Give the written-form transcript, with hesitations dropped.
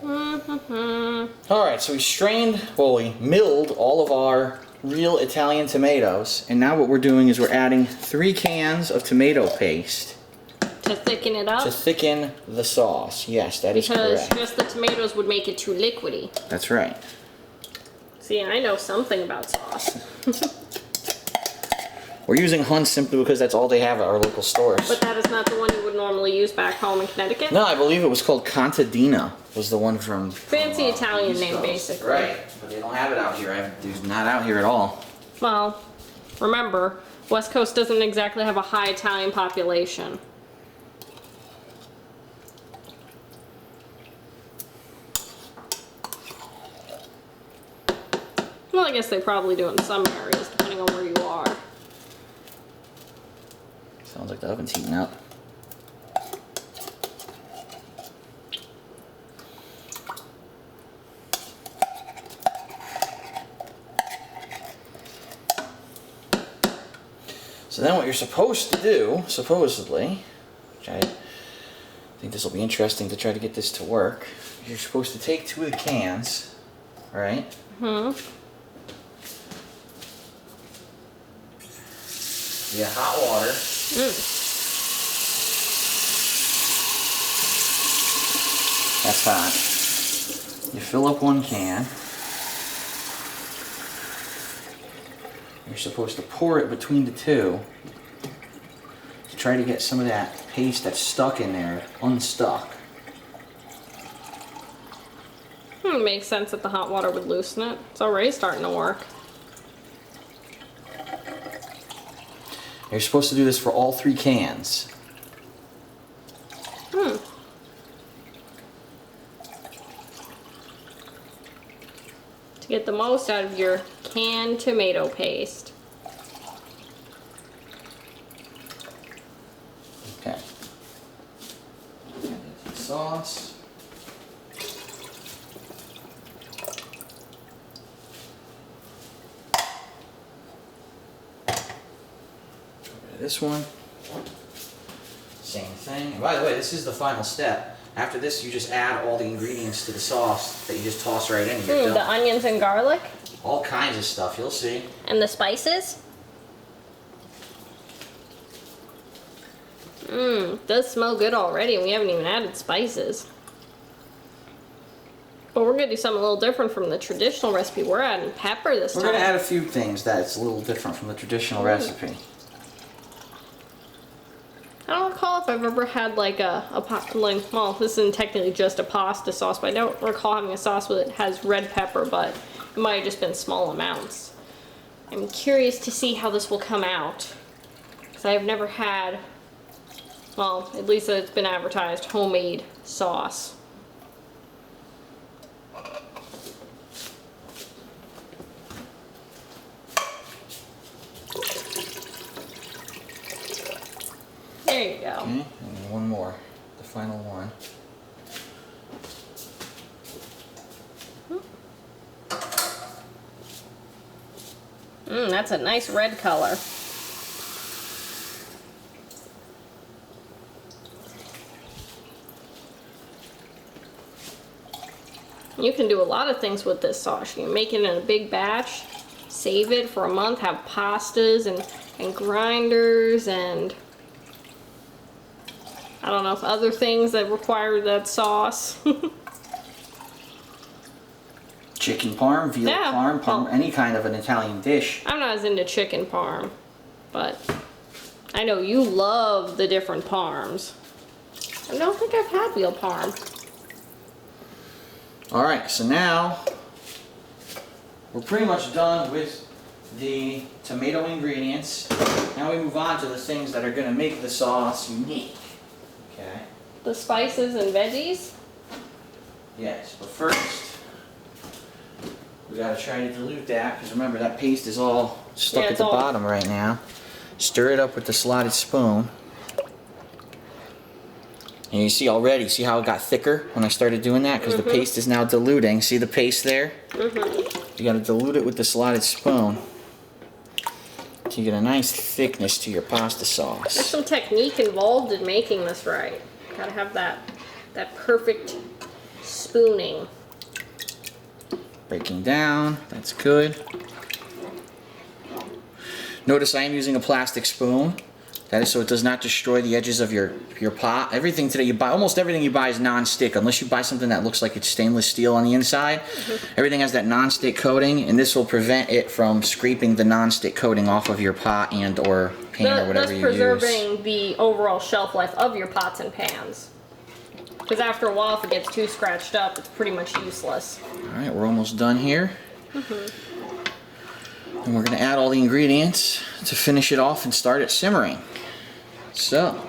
Alright, so we strained, well, we milled all of our real Italian tomatoes, and now what we're doing is we're adding 3 cans of tomato paste. To thicken it up? To thicken the sauce. Yes, that is correct. Because just the tomatoes would make it too liquidy. That's right. See, I know something about sauce. We're using Hunt's simply because that's all they have at our local stores. But that is not the one you would normally use back home in Connecticut? No, I believe it was called Contadina, was the one from... Fancy Italian name, basically. Right, but they don't have it out here. It's not out here at all. Well, remember, West Coast doesn't exactly have a high Italian population. Well, I guess they probably do in some areas, depending on where you are. Sounds like the oven's heating up. So then what you're supposed to do, supposedly, which I think this will be interesting to try to get this to work, you're supposed to take 2 of the cans, right? Yeah, hot water. That's hot. You fill up 1 can. You're supposed to pour it between the 2 to try to get some of that paste that's stuck in there unstuck. Makes sense that the hot water would loosen it. It's already starting to work. You're supposed to do this for all 3 cans. To get the most out of your canned tomato paste. Okay. Sauce. This one, same thing. And by the way, this is the final step. After this, you just add all the ingredients to the sauce that you just toss right in. You're done. The onions and garlic? All kinds of stuff, you'll see. And the spices? Does smell good already, and we haven't even added spices. But we're gonna do something a little different from the traditional recipe. We're adding pepper this time. We're gonna add a few things that's a little different from the traditional recipe. I don't recall if I've ever had like well, this isn't technically just a pasta sauce, but I don't recall having a sauce that has red pepper, but it might have just been small amounts. I'm curious to see how this will come out, because I have never had, well, at least it's been advertised, homemade sauce. There you go. Okay, and one more, the final one. That's a nice red color. You can do a lot of things with this sauce. You can make it in a big batch, save it for a month, have pastas and grinders and I don't know if other things that require that sauce. Chicken parm, veal parm, well, any kind of an Italian dish. I'm not as into chicken parm, but I know you love the different parms. I don't think I've had veal parm. Alright, so now we're pretty much done with the tomato ingredients. Now we move on to the things that are going to make the sauce unique. Okay? The spices and veggies? Yes, but first we got to try to dilute that, because remember that paste is all stuck at the bottom right now. Stir it up with the slotted spoon. And you see already, see how it got thicker when I started doing that? Because the paste is now diluting. See the paste there? You got to dilute it with the slotted spoon so you get a nice thickness to your pasta sauce. There's some technique involved in making this right. Gotta have that perfect spooning. Breaking down, that's good. Notice I am using a plastic spoon. That is so it does not destroy the edges of your pot. Everything today you buy, almost everything you buy is non-stick, unless you buy something that looks like it's stainless steel on the inside. Everything has that non-stick coating, and this will prevent it from scraping the non-stick coating off of your pot and or pan or whatever you use. Thus preserving the overall shelf life of your pots and pans. Because after a while, if it gets too scratched up, it's pretty much useless. Alright, we're almost done here. And we're going to add all the ingredients to finish it off and start it simmering. So.